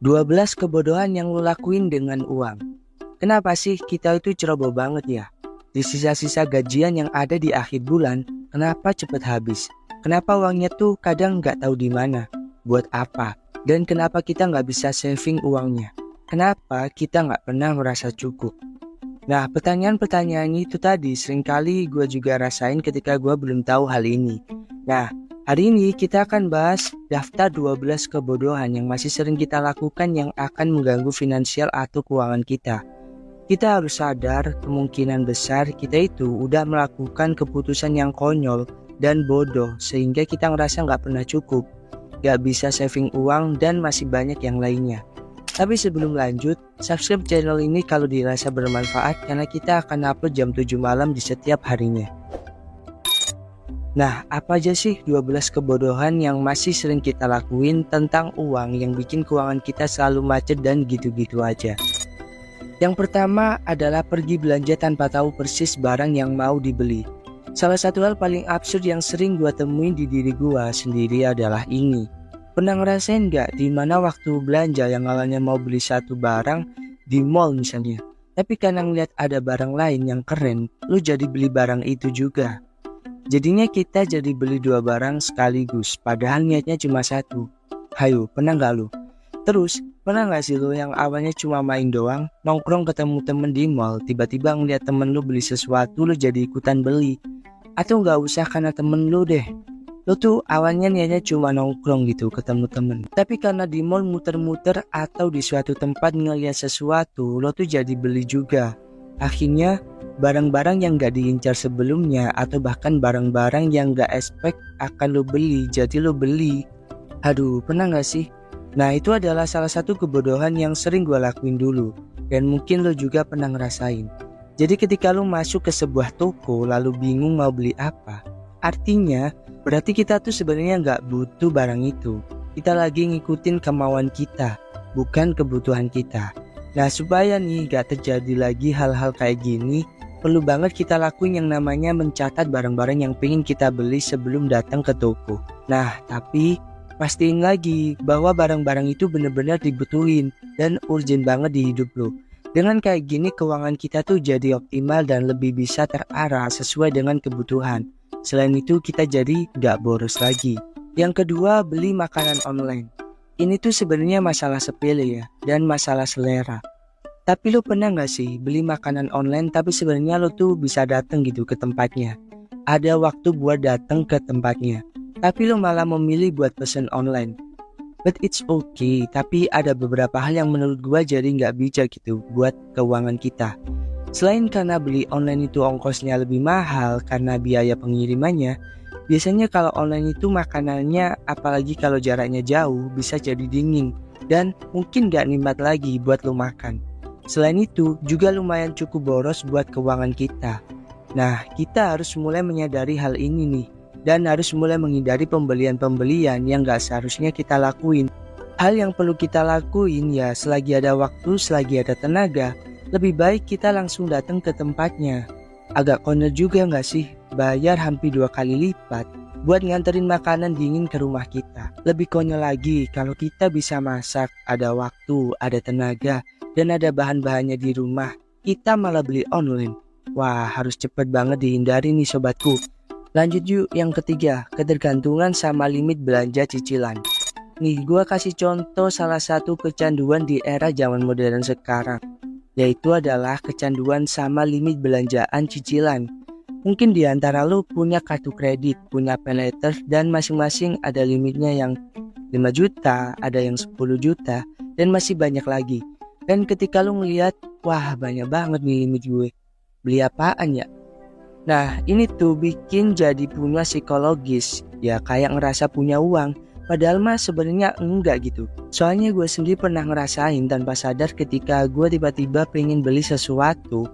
12 kebodohan yang lo lakuin dengan uang. Kenapa sih kita itu ceroboh banget ya? Di sisa-sisa gajian yang ada di akhir bulan, kenapa cepet habis? Kenapa uangnya tuh kadang nggak tahu di mana? Buat apa? Dan kenapa kita nggak bisa saving uangnya? Kenapa kita nggak pernah merasa cukup? Nah, pertanyaan-pertanyaan itu tadi seringkali gue juga rasain ketika gue belum tahu hal ini. Nah, hari ini kita akan bahas daftar 12 kebodohan yang masih sering kita lakukan yang akan mengganggu finansial atau keuangan kita. Kita harus sadar kemungkinan besar kita itu udah melakukan keputusan yang konyol dan bodoh sehingga kita ngerasa nggak pernah cukup, nggak bisa saving uang dan masih banyak yang lainnya. Tapi sebelum lanjut, subscribe channel ini kalau dirasa bermanfaat karena kita akan upload jam 7 malam di setiap harinya. Nah, apa aja sih 12 kebodohan yang masih sering kita lakuin tentang uang yang bikin keuangan kita selalu macet dan gitu-gitu aja? Yang pertama adalah pergi belanja tanpa tahu persis barang yang mau dibeli. Salah satu hal paling absurd yang sering gua temuin di diri gua sendiri adalah ini. Pernah ngerasain gak dimana waktu belanja yang awalnya mau beli satu barang di mall misalnya, tapi karena ngeliat ada barang lain yang keren, lu jadi beli barang itu juga. Jadinya kita jadi beli dua barang sekaligus, padahal niatnya cuma satu. Hayo, pernah gak lu? Terus, pernah gak sih lu yang awalnya cuma main doang, nongkrong ketemu temen di mall, tiba-tiba ngeliat temen lu beli sesuatu, lu jadi ikutan beli? Atau gak usah karena temen lu deh, lo tuh awalnya niatnya cuma nongkrong gitu ketemu temen, tapi karena di mall muter-muter atau di suatu tempat ngeliat sesuatu, lo tuh jadi beli juga. Akhirnya barang-barang yang gak diincar sebelumnya atau bahkan barang-barang yang gak expect akan lo beli, jadi lo beli. Aduh, pernah gak sih? Nah, itu adalah salah satu kebodohan yang sering gue lakuin dulu, dan mungkin lo juga pernah ngerasain. Jadi ketika lo masuk ke sebuah toko lalu bingung mau beli apa, artinya berarti kita tuh sebenarnya nggak butuh barang itu. Kita lagi ngikutin kemauan kita, bukan kebutuhan kita. Nah, supaya nih gak terjadi lagi hal-hal kayak gini, perlu banget kita lakuin yang namanya mencatat barang-barang yang pengen kita beli sebelum datang ke toko. Nah, tapi pastiin lagi bahwa barang-barang itu benar-benar dibutuhin dan urgent banget di hidup lo. Dengan kayak gini keuangan kita tuh jadi optimal dan lebih bisa terarah sesuai dengan kebutuhan. Selain itu kita jadi gak boros lagi. Yang kedua, beli makanan online. Ini tuh sebenarnya masalah sepele ya, dan masalah selera. Tapi lo pernah gak sih beli makanan online tapi sebenarnya lo tuh bisa datang gitu ke tempatnya. Ada waktu buat datang ke tempatnya, tapi lo malah memilih buat pesen online. But it's okay, tapi ada beberapa hal yang menurut gua jadi gak bijak gitu buat keuangan kita. Selain karena beli online itu ongkosnya lebih mahal karena biaya pengirimannya, biasanya kalau online itu makanannya apalagi kalau jaraknya jauh bisa jadi dingin dan mungkin gak nikmat lagi buat lo makan. Selain itu juga lumayan cukup boros buat keuangan kita. Nah, kita harus mulai menyadari hal ini nih dan harus mulai menghindari pembelian-pembelian yang gak seharusnya kita lakuin. Hal yang perlu kita lakuin ya selagi ada waktu, selagi ada tenaga, lebih baik kita langsung datang ke tempatnya. Agak konyol juga gak sih bayar hampir 2 kali lipat buat nganterin makanan dingin ke rumah kita. Lebih konyol lagi kalau kita bisa masak, ada waktu, ada tenaga, dan ada bahan-bahannya di rumah, kita malah beli online. Wah, harus cepet banget dihindari nih sobatku. Lanjut yuk yang ketiga, ketergantungan sama limit belanja cicilan. Nih gua kasih contoh salah satu kecanduan di era zaman modern sekarang, yaitu adalah kecanduan sama limit belanjaan cicilan. Mungkin di antara lo punya kartu kredit, punya paylater, dan masing-masing ada limitnya yang 5 juta, ada yang 10 juta, dan masih banyak lagi. Dan ketika lo ngeliat, wah banyak banget nih limit gue, beli apaan ya? Nah, ini tuh bikin jadi punya psikologis, ya kayak ngerasa punya uang, padahal mah sebenarnya enggak gitu. Soalnya gue sendiri pernah ngerasain tanpa sadar ketika gue tiba-tiba pengen beli sesuatu.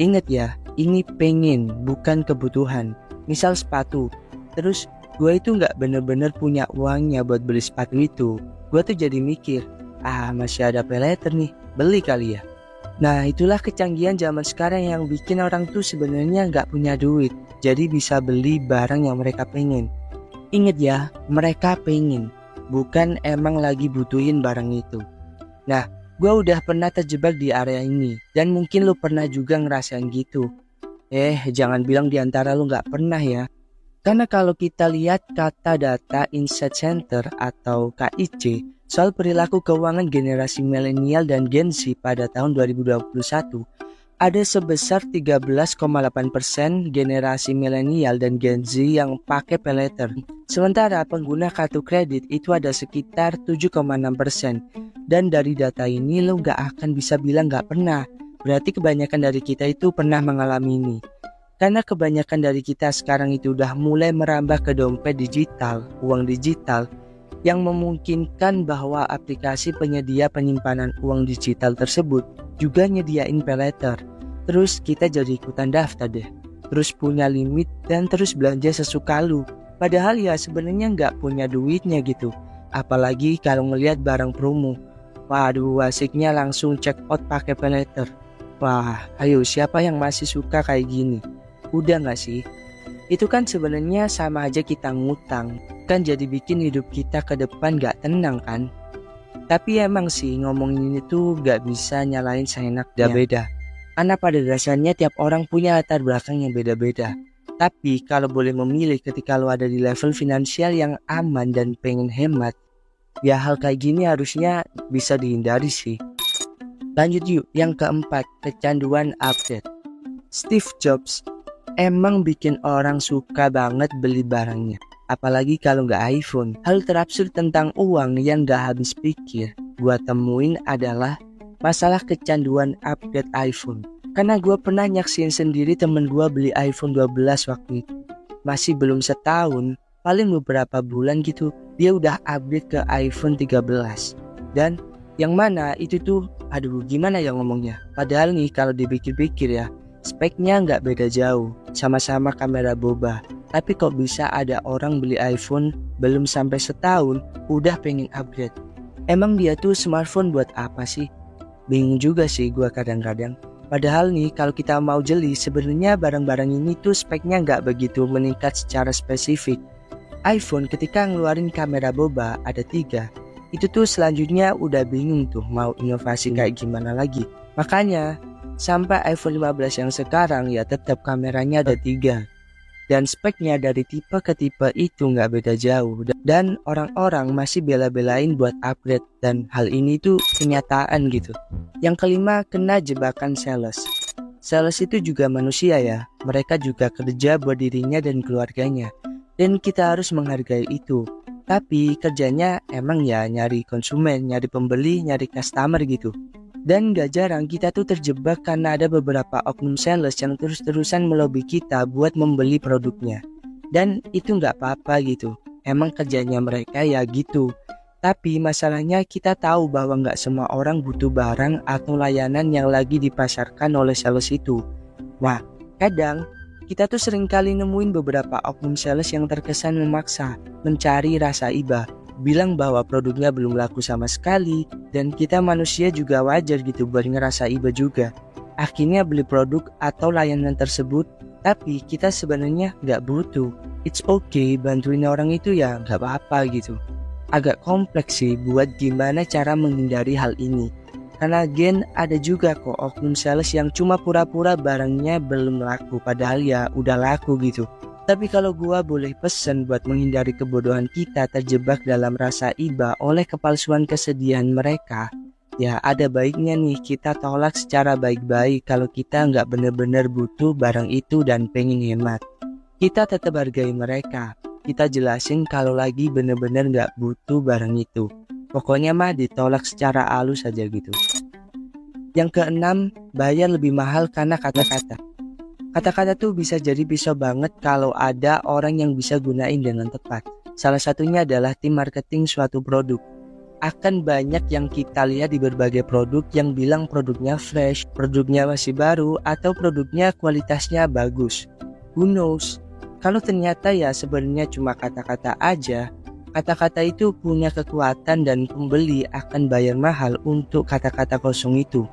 Ingat ya, ini pengen, bukan kebutuhan. Misal sepatu, terus gue itu nggak bener-bener punya uangnya buat beli sepatu itu. Gue tuh jadi mikir, masih ada paylater nih, beli kali ya. Nah, itulah kecanggihan zaman sekarang yang bikin orang tuh sebenarnya nggak punya duit, jadi bisa beli barang yang mereka pengen. Ingat ya, mereka pengen, bukan emang lagi butuhin barang itu. Nah, gue udah pernah terjebak di area ini, dan mungkin lu pernah juga ngerasain gitu. Jangan bilang di antara lu nggak pernah ya. Karena kalau kita lihat kata data Insight Center atau KIC soal perilaku keuangan generasi milenial dan Gen Z pada tahun 2021, ada sebesar 13,8% generasi milenial dan Gen Z yang pakai paylater. Sementara pengguna kartu kredit itu ada sekitar 7,6%. Dan dari data ini lo nggak akan bisa bilang nggak pernah. Berarti kebanyakan dari kita itu pernah mengalami ini. Karena kebanyakan dari kita sekarang itu udah mulai merambah ke dompet digital, uang digital, yang memungkinkan bahwa aplikasi penyedia penyimpanan uang digital tersebut juga nyediain paylater. Terus kita jadi ikutan daftar deh, terus punya limit dan terus belanja sesuka lu. Padahal ya sebenarnya nggak punya duitnya gitu. Apalagi kalau ngelihat barang promo. Waduh, asiknya langsung check out pakai paylater. Wah, ayo siapa yang masih suka kayak gini? Udah gak sih? Itu kan sebenarnya sama aja kita ngutang. Kan jadi bikin hidup kita ke depan gak tenang kan? Tapi emang sih ngomongin ini tuh gak bisa nyalain seenaknya. Beda. Karena pada dasarnya tiap orang punya latar belakang yang beda-beda. Tapi kalau boleh memilih ketika lo ada di level finansial yang aman dan pengen hemat, ya hal kayak gini harusnya bisa dihindari sih. Lanjut yuk, yang keempat, kecanduan update. Steve Jobs emang bikin orang suka banget beli barangnya, apalagi kalau nggak iPhone. Hal terabsurd tentang uang yang nggak habis pikir gua temuin adalah masalah kecanduan upgrade iPhone. Karena gua pernah nyaksin sendiri temen gua beli iPhone 12 waktu itu. Masih belum setahun, paling beberapa bulan gitu, dia udah upgrade ke iPhone 13. Dan yang mana itu tuh, aduh gimana ya ngomongnya. Padahal nih kalau dipikir-pikir ya, speknya nggak beda jauh, sama-sama kamera boba. Tapi kok bisa ada orang beli iPhone belum sampai setahun udah pengen upgrade? Emang dia tuh smartphone buat apa sih? Bingung juga sih gua kadang-kadang. Padahal nih kalau kita mau jeli, sebenarnya barang-barang ini tuh speknya nggak begitu meningkat secara spesifik. iPhone ketika ngeluarin kamera boba ada 3, itu tuh selanjutnya udah bingung tuh mau inovasi kayak gimana lagi. Makanya sampai iPhone 15 yang sekarang ya tetap kameranya ada 3. Dan speknya dari tipe ke tipe itu nggak beda jauh. Dan orang-orang masih bela-belain buat upgrade. Dan hal ini tuh kenyataan gitu. Yang kelima, kena jebakan sales. Sales itu juga manusia ya. Mereka juga kerja buat dirinya dan keluarganya. Dan kita harus menghargai itu. Tapi kerjanya emang ya nyari konsumen, nyari pembeli, nyari customer gitu. Dan gak jarang kita tuh terjebak karena ada beberapa oknum sales yang terus-terusan melobi kita buat membeli produknya. Dan itu gak apa-apa gitu, emang kerjanya mereka ya gitu. Tapi masalahnya kita tahu bahwa gak semua orang butuh barang atau layanan yang lagi dipasarkan oleh sales itu. Nah, kadang kita tuh seringkali nemuin beberapa oknum sales yang terkesan memaksa, mencari rasa iba, bilang bahwa produknya belum laku sama sekali, dan kita manusia juga wajar gitu buat ngerasa iba juga. Akhirnya beli produk atau layanan tersebut, tapi kita sebenarnya gak butuh. It's okay, bantuin orang itu ya gak apa-apa gitu. Agak kompleks sih buat gimana cara menghindari hal ini. Karena gen ada juga kok oknum sales yang cuma pura-pura barangnya belum laku, padahal ya udah laku gitu. Tapi kalau gua boleh pesen buat menghindari kebodohan kita terjebak dalam rasa iba oleh kepalsuan kesedihan mereka, ya ada baiknya nih kita tolak secara baik-baik kalau kita nggak bener-bener butuh barang itu dan pengen hemat. Kita tetap hargai mereka, kita jelasin kalau lagi bener-bener nggak butuh barang itu. Pokoknya mah ditolak secara halus aja gitu. Yang keenam, bayar lebih mahal karena kata-kata. Kata-kata tuh bisa jadi pisau banget kalau ada orang yang bisa gunain dengan tepat. Salah satunya adalah tim marketing suatu produk. Akan banyak yang kita lihat di berbagai produk yang bilang produknya fresh, produknya masih baru, atau produknya kualitasnya bagus. Who knows? Kalau ternyata ya sebenarnya cuma kata-kata aja, kata-kata itu punya kekuatan dan pembeli akan bayar mahal untuk kata-kata kosong itu.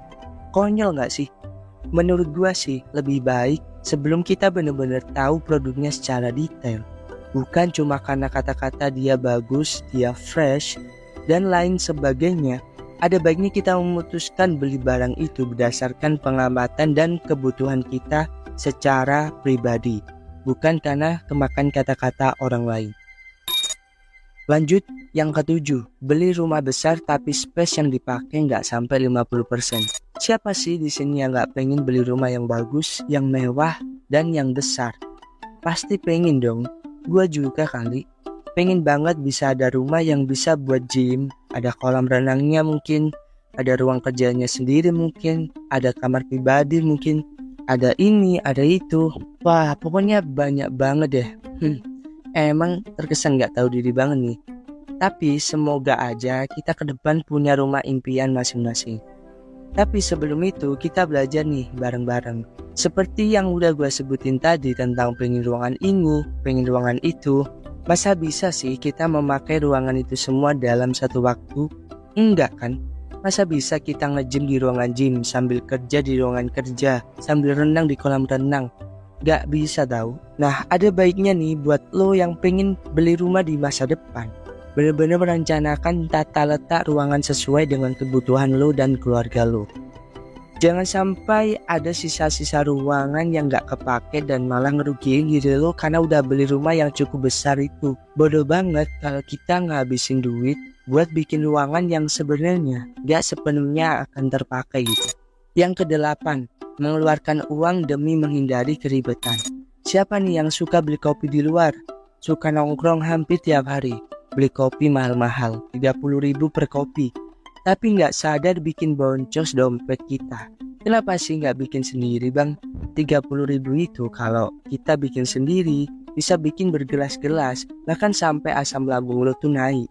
Konyol gak sih? Menurut gua sih lebih baik sebelum kita benar-benar tahu produknya secara detail, bukan cuma karena kata-kata dia bagus, dia fresh, dan lain sebagainya, ada baiknya kita memutuskan beli barang itu berdasarkan pengamatan dan kebutuhan kita secara pribadi, bukan karena kemakan kata-kata orang lain. Lanjut, yang ketujuh, beli rumah besar tapi space yang dipakai nggak sampai 50%. Siapa sih di sini yang nggak pengen beli rumah yang bagus, yang mewah, dan yang besar? Pasti pengen dong, gua juga kali. Pengen banget bisa ada rumah yang bisa buat gym, ada kolam renangnya mungkin, ada ruang kerjanya sendiri mungkin, ada kamar pribadi mungkin, ada ini, ada itu. Wah, pokoknya banyak banget deh. Emang terkesan gak tahu diri banget nih. Tapi semoga aja kita ke depan punya rumah impian masing-masing. Tapi sebelum itu kita belajar nih bareng-bareng. Seperti yang udah gue sebutin tadi tentang pengen ruangan ini, pengen ruangan itu. Masa bisa sih kita memakai ruangan itu semua dalam satu waktu? Enggak kan? Masa bisa kita nge-gym di ruangan gym, sambil kerja di ruangan kerja, sambil renang di kolam renang? Gak bisa tahu. Nah, ada baiknya nih buat lo yang pengen beli rumah di masa depan, bener-bener merencanakan tata letak ruangan sesuai dengan kebutuhan lo dan keluarga lo. Jangan sampai ada sisa-sisa ruangan yang gak kepake dan malah ngerugiin diri lo karena udah beli rumah yang cukup besar itu. Bodoh banget kalau kita ngabisin duit buat bikin ruangan yang sebenarnya gak sepenuhnya akan terpakai gitu. Yang kedelapan, mengeluarkan uang demi menghindari keribetan. Siapa nih yang suka beli kopi di luar? Suka nongkrong hampir tiap hari, beli kopi mahal-mahal, 30.000 per kopi, tapi nggak sadar bikin boncos dompet kita. Kenapa sih nggak bikin sendiri bang? 30.000 itu kalau kita bikin sendiri bisa bikin bergelas-gelas, bahkan sampai asam lambung lo tuh naik.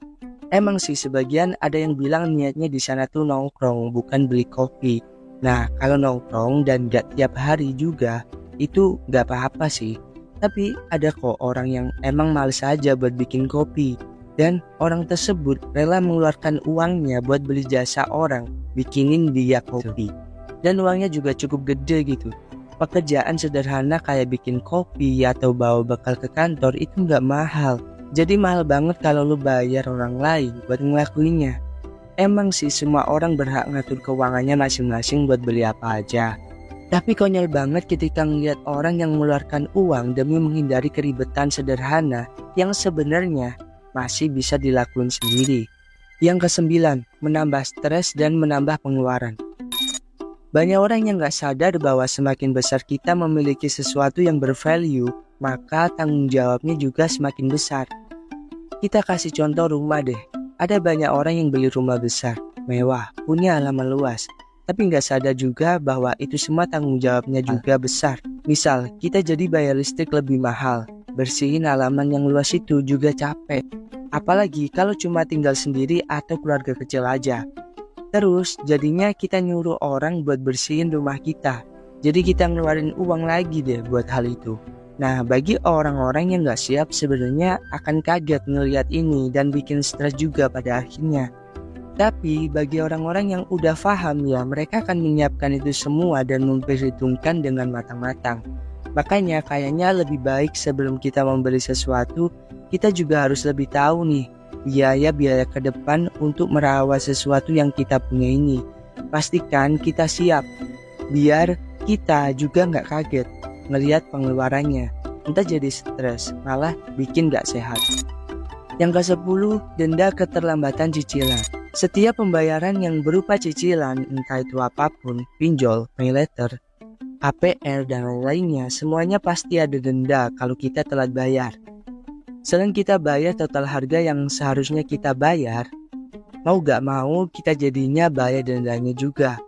Emang sih sebagian ada yang bilang niatnya di sana tuh nongkrong, bukan beli kopi. Nah, kalau nongkrong dan gak tiap hari juga, itu gak apa-apa sih. Tapi ada kok orang yang emang males aja buat bikin kopi. Dan orang tersebut rela mengeluarkan uangnya buat beli jasa orang bikinin dia kopi. Dan uangnya juga cukup gede gitu. Pekerjaan sederhana kayak bikin kopi atau bawa bekal ke kantor itu gak mahal. Jadi mahal banget kalau lu bayar orang lain buat ngelakuinnya. Emang sih semua orang berhak ngatur keuangannya masing-masing buat beli apa aja. Tapi konyol banget ketika ngeliat orang yang mengeluarkan uang demi menghindari keribetan sederhana yang sebenarnya masih bisa dilakuin sendiri. Yang kesembilan, menambah stres dan menambah pengeluaran. Banyak orang yang gak sadar bahwa semakin besar kita memiliki sesuatu yang bervalue, maka tanggung jawabnya juga semakin besar. Kita kasih contoh rumah deh. Ada banyak orang yang beli rumah besar, mewah, punya halaman luas, tapi nggak sadar juga bahwa itu semua tanggung jawabnya juga besar. Misal, kita jadi bayar listrik lebih mahal, bersihin halaman yang luas itu juga capek. Apalagi kalau cuma tinggal sendiri atau keluarga kecil aja. Terus, jadinya kita nyuruh orang buat bersihin rumah kita. Jadi kita ngeluarin uang lagi deh buat hal itu. Nah, bagi orang-orang yang gak siap sebenarnya akan kaget ngelihat ini dan bikin stres juga pada akhirnya. Tapi bagi orang-orang yang udah paham ya, mereka akan menyiapkan itu semua dan memperhitungkan dengan matang-matang. Makanya kayaknya lebih baik sebelum kita membeli sesuatu, kita juga harus lebih tahu nih biaya-biaya ke depan untuk merawat sesuatu yang kita punya ini. Pastikan kita siap, biar kita juga gak kaget ngelihat pengeluarannya, entah jadi stres, malah bikin gak sehat. Yang ke-10, denda keterlambatan cicilan. Setiap pembayaran yang berupa cicilan, entah itu apapun, pinjol, pay letter, APR, dan lainnya, semuanya pasti ada denda kalau kita telat bayar. Selain kita bayar total harga yang seharusnya kita bayar, mau gak mau kita jadinya bayar dendanya juga.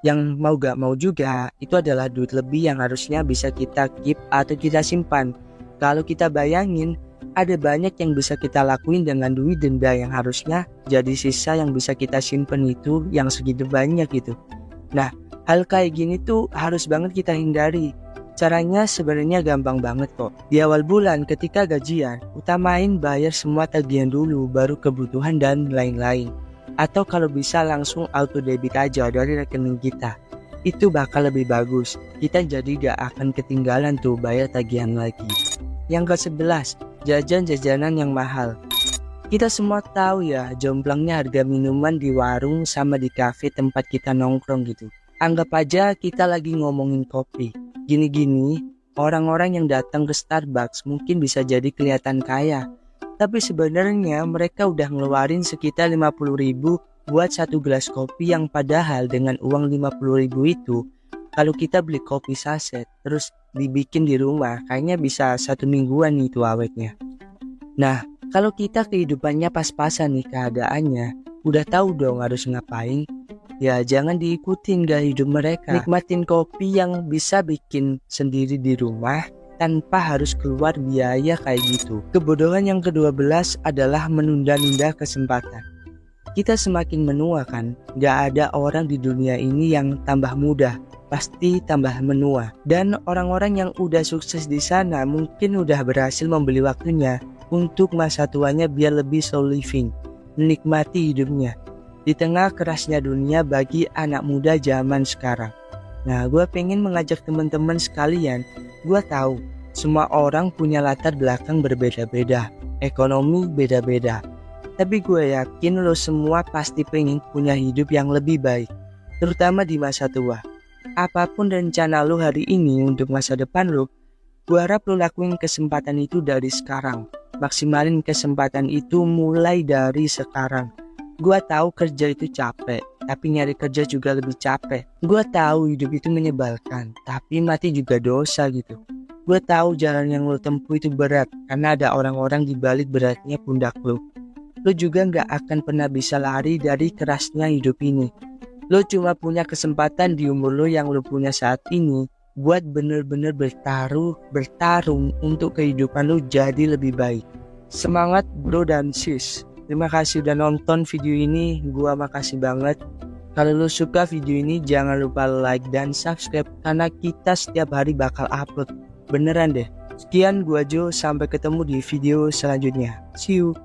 Yang mau gak mau juga itu adalah duit lebih yang harusnya bisa kita keep atau kita simpan. Kalau kita bayangin, ada banyak yang bisa kita lakuin dengan duit denda yang harusnya jadi sisa yang bisa kita simpan itu yang segitu banyak gitu. Nah, hal kayak gini tuh harus banget kita hindari. Caranya sebenarnya gampang banget kok. Di awal bulan ketika gajian, utamain bayar semua tagihan dulu, baru kebutuhan dan lain-lain. Atau kalau bisa langsung auto debit aja dari rekening kita. Itu bakal lebih bagus. Kita jadi gak akan ketinggalan tuh bayar tagihan lagi. Yang ke-11, jajan-jajanan yang mahal. Kita semua tahu ya, jomblangnya harga minuman di warung sama di kafe tempat kita nongkrong gitu. Anggap aja kita lagi ngomongin kopi. Gini-gini, orang-orang yang datang ke Starbucks mungkin bisa jadi kelihatan kaya. Tapi sebenarnya mereka udah ngeluarin sekitar 50.000 buat satu gelas kopi yang padahal dengan uang 50.000 itu, kalau kita beli kopi saset terus dibikin di rumah, kayaknya bisa 1 mingguan itu awetnya. Nah, kalau kita kehidupannya pas-pasan nih keadaannya, udah tahu dong harus ngapain. Ya jangan diikutin gaya hidup mereka. Nikmatin kopi yang bisa bikin sendiri di rumah tanpa harus keluar biaya kayak gitu. Kebodohan yang ke-12 adalah menunda-nunda kesempatan. Kita semakin menua kan, gak ada orang di dunia ini yang tambah muda, pasti tambah menua. Dan orang-orang yang udah sukses di sana mungkin udah berhasil membeli waktunya untuk masa tuanya biar lebih slow living, menikmati hidupnya di tengah kerasnya dunia bagi anak muda zaman sekarang. Nah, gue pengen mengajak teman-teman sekalian. Gue tahu semua orang punya latar belakang berbeda-beda, ekonomi beda-beda. Tapi gue yakin lo semua pasti pengen punya hidup yang lebih baik, terutama di masa tua. Apapun rencana lo hari ini untuk masa depan lo, gue harap lo lakuin kesempatan itu dari sekarang. Maksimalin kesempatan itu mulai dari sekarang. Gua tahu kerja itu capek, tapi nyari kerja juga lebih capek. Gua tahu hidup itu menyebalkan, tapi mati juga dosa gitu. Gua tahu jalan yang lo tempuh itu berat, karena ada orang-orang di balik beratnya pundak lo. Lo juga gak akan pernah bisa lari dari kerasnya hidup ini. Lo cuma punya kesempatan di umur lo yang lo punya saat ini buat bener-bener bertarung untuk kehidupan lo jadi lebih baik. Semangat bro dan sis. Terima kasih udah nonton video ini, gua makasih banget. Kalau lo suka video ini jangan lupa like dan subscribe karena kita setiap hari bakal upload. Beneran deh. Sekian gua Jo, sampai ketemu di video selanjutnya. See you.